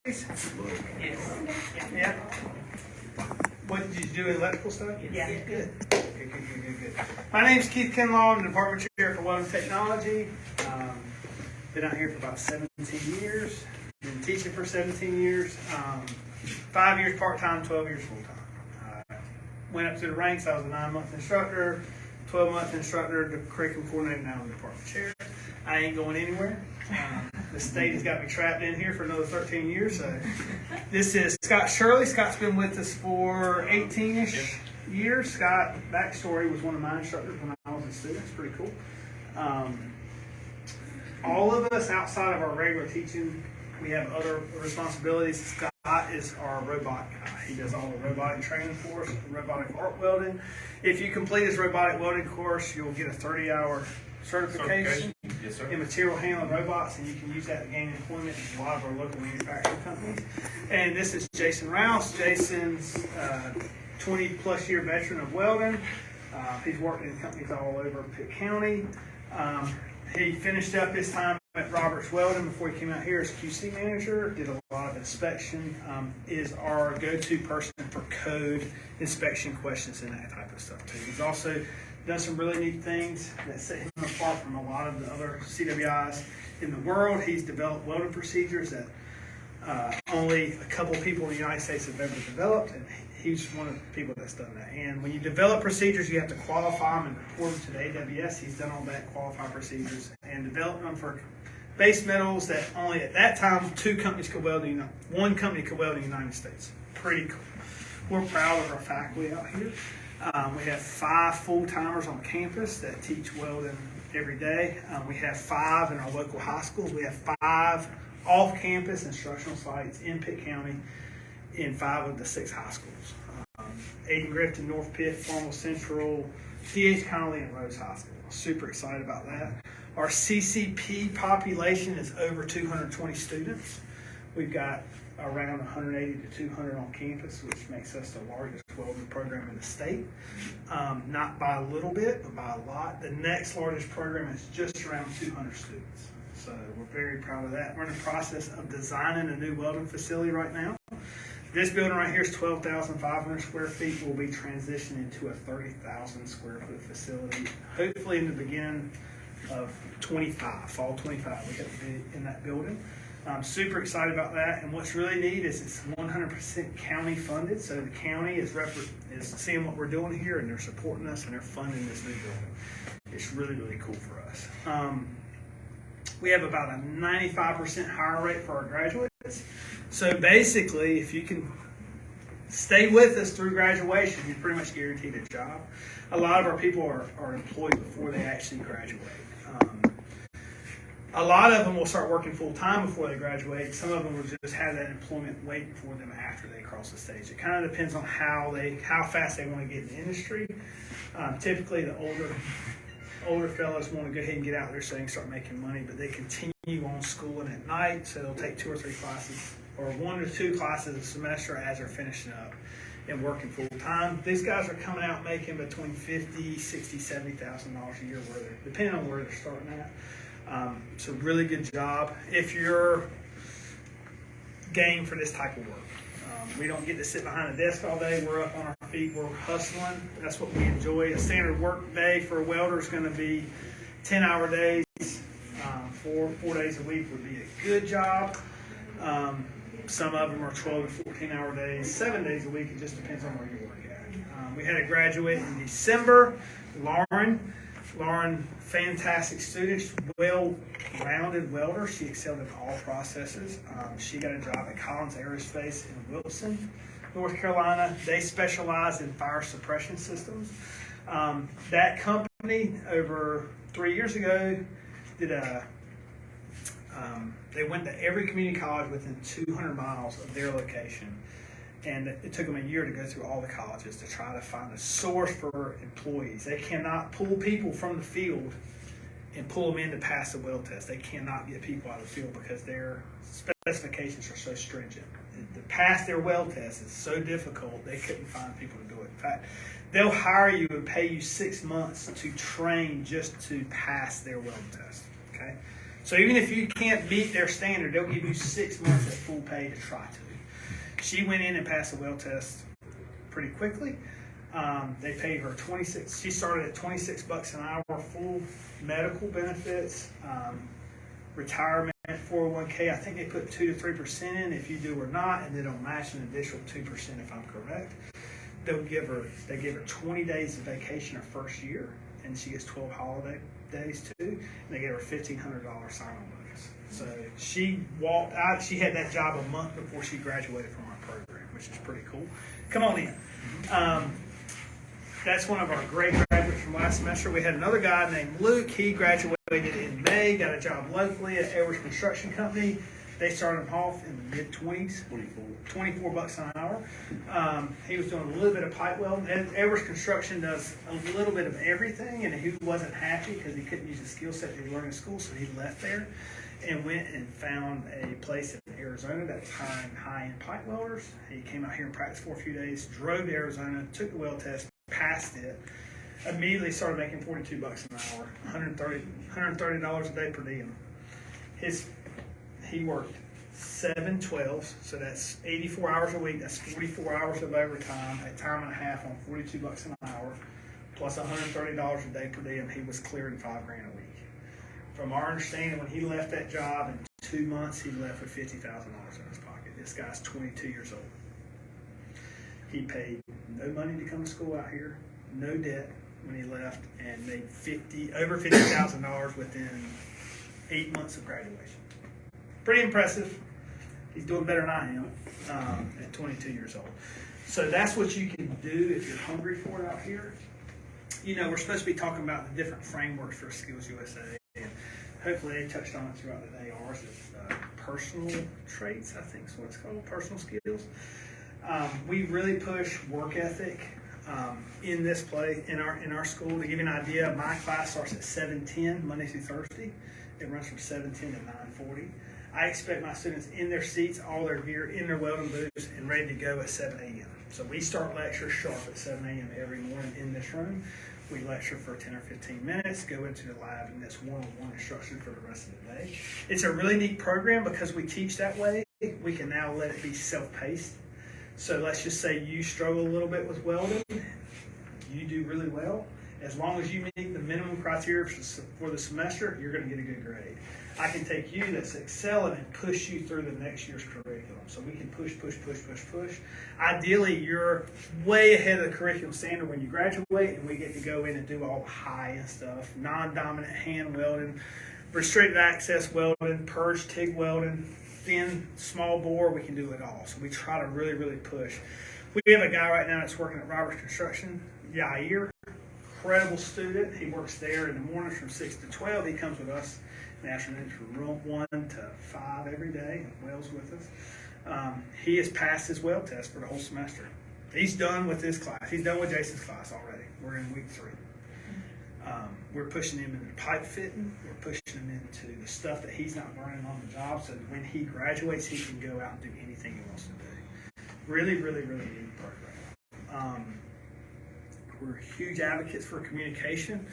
Yes. Yeah. What did you do in electrical stuff? Yeah. Good. Good. My name's Keith Kinlaw. I'm the department chair for Welding Technology. Been out here for about 17 years. Been teaching for 17 years. 5 years part-time, 12 years full-time. Went up to the ranks. I was a 9-month instructor, 12-month instructor, the curriculum coordinator, now I'm the department chair. I ain't going anywhere. The state has got me trapped in here for another 13 years. So this is Scott Shirley. Scott's been with us for 18-ish years. Scott, backstory, was one of my instructors when I was a student. It's pretty cool. All of us outside of our regular teaching, we have other responsibilities. Scott is our robot guy. He does all the robotic training for us, robotic arc welding. If you complete his robotic welding course, you'll get a 30-hour certification Yes, sir. in material handling robots, and you can use that to gain employment in a lot of our local manufacturing companies. And this is Jason Rouse. Jason's 20-plus year veteran of welding. He's worked in companies all over Pitt County. He finished up his time at Roberts Welding before he came out here as QC manager. Did a lot of inspection. Is our go-to person for code inspection questions and that type of stuff too. He's also done some really neat things that set him apart from a lot of the other CWIs in the world. He's developed welding procedures that only a couple people in the United States have ever developed, and he's one of the people that's done that. And when you develop procedures, you have to qualify them and report them to the AWS. He's done all that, qualified procedures, and developed them for base metals that only at that time one company could weld in the United States. Pretty cool. We're proud of our faculty out here. We have 5 full-timers on campus that teach welding every day. We have 5 in our local high schools. We have 5 off-campus instructional sites in Pitt County in 5 of the 6 high schools. Aiden Griffin, North Pitt, Farmville Central, D.H. Connolly, and Rose High School. Super excited about that. Our CCP population is over 220 students. We've got around 180 to 200 on campus, which makes us the largest welding program in the state. Not by a little bit, but by a lot. The next largest program is just around 200 students. So we're very proud of that. We're in the process of designing a new welding facility right now. This building right here is 12,500 square feet. We'll be transitioning to a 30,000 square foot facility, hopefully in the beginning of fall 25. We hope to be in that building. I'm super excited about that, and what's really neat is it's 100% county funded, so the county is seeing what we're doing here, and they're supporting us, and they're funding this new building. It's really, really cool for us. We have about a 95% hire rate for our graduates. So basically, if you can stay with us through graduation, you're pretty much guaranteed a job. A lot of our people are employed before they actually graduate. A lot of them will start working full-time before they graduate. Some of them will just have that employment waiting for them after they cross the stage. It kind of depends on how fast they want to get in the industry. Typically, the older fellows want to go ahead and get out there so they can start making money, but they continue on schooling at night, so they'll take 2 or 3 classes, or 1 or 2 classes a semester as they're finishing up and working full-time. These guys are coming out making between $50,000, $60,000, $70,000 a year, depending on where they're starting at. So really good job if you're game for this type of work. We don't get to sit behind a desk all day. We're up on our feet. We're hustling. That's what we enjoy. A standard work day for a welder is going to be 10-hour days. 4 days a week would be a good job. Some of them are 12 to 14-hour days, 7 days a week. It just depends on where you work at. We had a graduate in December, Lauren, fantastic student, well-rounded welder. She excelled in all processes. She got a job at Collins Aerospace in Wilson, North Carolina. They specialize in fire suppression systems. That company, over 3 years ago, they went to every community college within 200 miles of their location. And it took them a year to go through all the colleges to try to find a source for employees. They cannot pull people from the field and pull them in to pass the weld test. They cannot get people out of the field because their specifications are so stringent. To pass their weld test is so difficult, they couldn't find people to do it. In fact, they'll hire you and pay you 6 months to train just to pass their weld test. Okay? So even if you can't beat their standard, they'll give you 6 months at full pay to try to. She went in and passed the weld test pretty quickly. They paid her 26. She started at $26 an hour, full medical benefits, retirement, 401k. I think they put 2 to 3% in if you do or not, and then they'll match an additional 2% if I'm correct. They give her 20 days of vacation her first year, and she gets 12 holiday days too. And they gave her $1,500 sign-on bonus. So she walked out. She had that job a month before she graduated from our program, which is pretty cool. Come on in. That's one of our great graduates from last semester. We had another guy named Luke. He graduated in May, got a job locally at Edwards Construction Company. They started him off in the mid-20s, $24 an hour. He was doing a little bit of pipe welding. Edwards Construction does a little bit of everything, and he wasn't happy because he couldn't use the skill set that he learned in school, so he left there and went and found a place in Arizona that was hiring high-end pipe welders. He came out here and practiced for a few days, drove to Arizona, took the weld test, passed it, immediately started making $42 an hour, $130 a day per diem. He worked 7/12s, so that's 84 hours a week. That's 44 hours of overtime at time and a half on $42 an hour, plus $130 a day per diem. He was clearing $5,000 a week. From our understanding, when he left that job in 2 months, he left with $50,000 in his pocket. This guy's 22 years old. He paid no money to come to school out here, no debt when he left, and made over $50,000 within 8 months of graduation. Pretty impressive. He's doing better than I am at 22 years old. So that's what you can do if you're hungry for it out here. You know, we're supposed to be talking about the different frameworks for Skills USA, and hopefully they touched on it throughout the day. Ours is personal traits, I think is what it's called, personal skills. We really push work ethic in this place, in our school. To give you an idea, my class starts at 7:10 Monday through Thursday. It runs from 7:10 to 9:40. I expect my students in their seats, all their gear, in their welding boots, and ready to go at 7 a.m. So we start lecture sharp at 7 a.m. every morning in this room. We lecture for 10 or 15 minutes, go into the lab, and that's one-on-one instruction for the rest of the day. It's a really neat program because we teach that way. We can now let it be self-paced. So let's just say you struggle a little bit with welding. You do really well. As long as you meet the minimum criteria for the semester, you're going to get a good grade. I can take you that's excelling and push you through the next year's curriculum. So we can push. Ideally, you're way ahead of the curriculum standard when you graduate, and we get to go in and do all the high-end stuff, non-dominant hand welding, restricted access welding, purge TIG welding, thin, small bore. We can do it all. So we try to really, really push. We have a guy right now that's working at Roberts Construction, Yair. Incredible student. He works there in the mornings from 6 to 12. He comes with us in the afternoons from 1 to 5 every day and welds with us. He has passed his weld test for the whole semester. He's done with his class. He's done with Jason's class already. We're in week 3. We're pushing him into pipe fitting. We're pushing him into the stuff that he's not learning on the job, so that when he graduates, he can go out and do anything he wants to do. Really, really, really neat program. We're huge advocates for communication.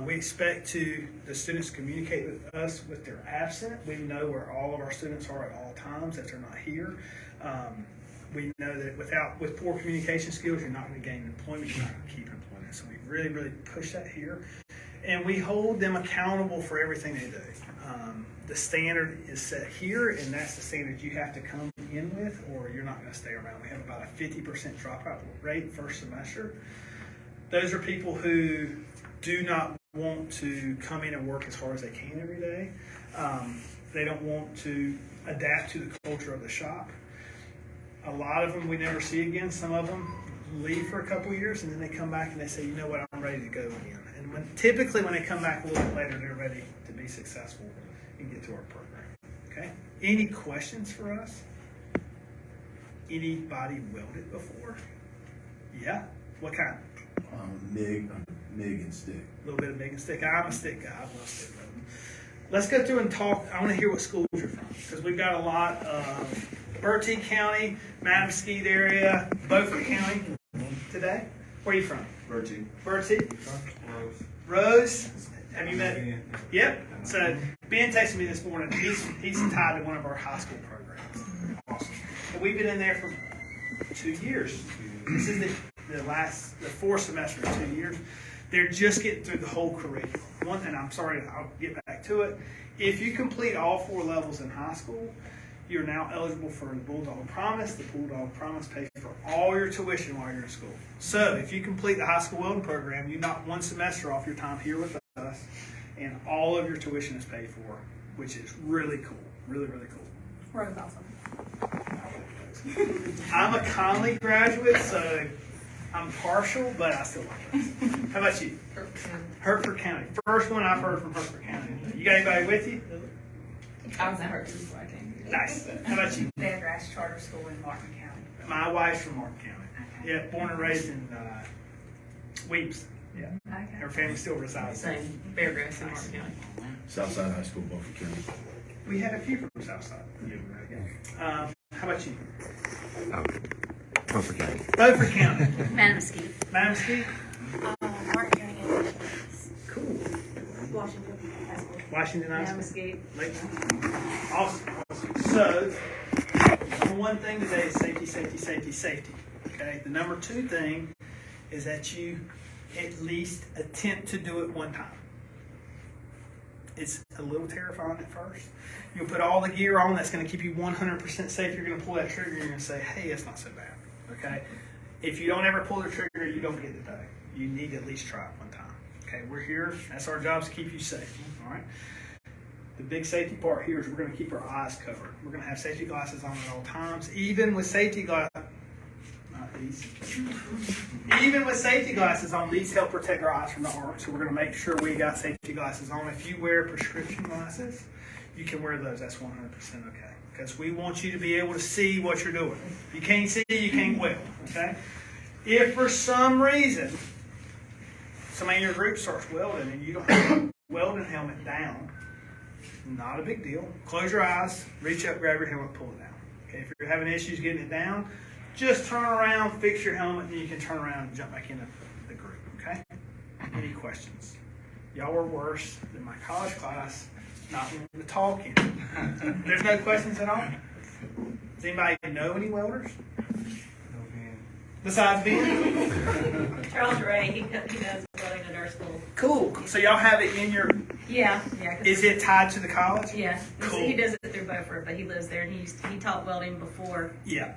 We expect the students to communicate with us with their absent. We know where all of our students are at all times if they're not here. We know that with poor communication skills, you're not going to gain employment, you're not going to keep employment. So we really, really push that here. And we hold them accountable for everything they do. The standard is set here, and that's the standard you have to come in with, or you're not going to stay around. We have about a 50% dropout rate first semester. Those are people who do not want to come in and work as hard as they can every day. They don't want to adapt to the culture of the shop. A lot of them we never see again. Some of them leave for a couple years, and then they come back and they say, you know what, I'm ready to go again. And typically when they come back a little bit later, they're ready to be successful and get to our program. Okay? Any questions for us? Anybody welded before? Yeah? What kind? MIG and stick. A little bit of MIG and stick. I'm a stick guy. I love stick welding. Let's go through and talk. I want to hear what schools you're from, because we've got a lot of Bertie County, Madison area, Beaufort County today. Where are you from? Bertie. Bertie? Rose. Rose? Have you met? Yep. So Ben texted me this morning. He's tied to one of our high school programs. Awesome. And we've been in there for 2 years. This is the fourth semester of 2 years. They're just getting through the whole curriculum. And I'm sorry, I'll get back to it. If you complete all 4 levels in high school, you're now eligible for the Bulldog Promise. The Bulldog Promise pays for all your tuition while you're in school. So if you complete the high school welding program, you knock 1 semester off your time here with us, and all of your tuition is paid for, which is really cool. Really, really cool. Road's awesome. I'm a Conley graduate, so I'm partial, but I still like it. How about you? Hertford County. First one I've heard from Hertford County. You got anybody with you? I was at Hertford before I came here. Nice. How about you? Van Grass Charter School in Martin County. My wife's from Martin County. Okay. Yeah, born and raised in Weeps. Yeah. Okay. Her family still resides there. Same, Bear Grass in Martin County. Southside High School, Beaufort County. We had a few from Southside. How about you? Beaufort County. Beaufort County. Manamesquite. Manamesquite? Martin County and Cool. Washington High School. Washington High School. Manamesquite. Lake. Awesome. So, number 1 thing today is safety, safety, safety, safety. Okay. The number 2 thing is that you at least attempt to do it 1 time. It's a little terrifying at first. You'll put all the gear on that's going to keep you 100% safe. You're going to pull that trigger. You're going to say, "Hey, it's not so bad." Okay. If you don't ever pull the trigger, you don't get the day. You need to at least try it 1 time. Okay. We're here. That's our job, is to keep you safe. All right. The big safety part here is we're going to keep our eyes covered. We're going to have safety glasses on at all times. Even with safety glasses, not these. Even with safety glasses on, these help protect our eyes from the arc. So we're going to make sure we got safety glasses on. If you wear prescription glasses, you can wear those. That's 100% okay. Because we want you to be able to see what you're doing. If you can't see, you can't weld. Okay. If for some reason somebody in your group starts welding and you don't have a welding helmet down, not a big deal. Close your eyes, reach up, grab your helmet, pull it down. Okay, if you're having issues getting it down, just turn around, fix your helmet, and you can turn around and jump back into the group. Okay? Any questions? Y'all were worse than my college class, not wanting to talk in. There's no questions at all? Does anybody know any welders? Besides Ben? Charles Ray, he does welding at our school. Cool. So y'all have it in your... Yeah. 'Cause Is it tied to the college? Yeah. Cool. He does it through Beaufort, but he lives there, and he taught welding before. Yeah.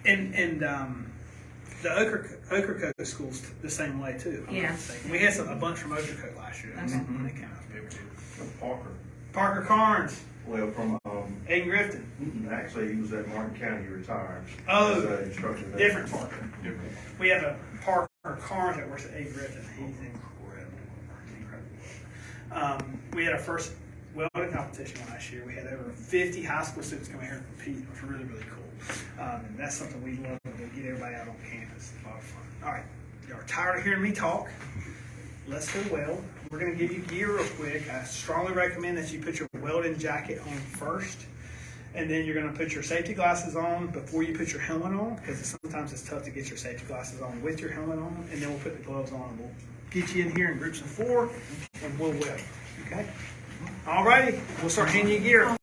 And the Ocracoke school's the same way too. Yeah. We had a bunch from Ocracoke last year. Okay. They came out. Parker. Parker Carnes, Well, from Aiden Grifton. actually, he was at Martin County. He retired. Oh, As an instructor there. different Parker. We have a Parker Carnes that works at Aiden Grifton. He's incredible. We had our first welding competition last year. We had over 50 high school students come here and compete. It was really, really cool. And that's something we love to get everybody out on campus. It's a lot of fun. All right, y'all are tired of hearing me talk. Let's go weld. We're going to give you gear real quick. I strongly recommend that you put your welding jacket on first, and then you're going to put your safety glasses on before you put your helmet on, because sometimes it's tough to get your safety glasses on with your helmet on, and then we'll put the gloves on, and we'll get you in here in groups of 4, and we'll weld. Okay? All righty, we'll start handing you gear.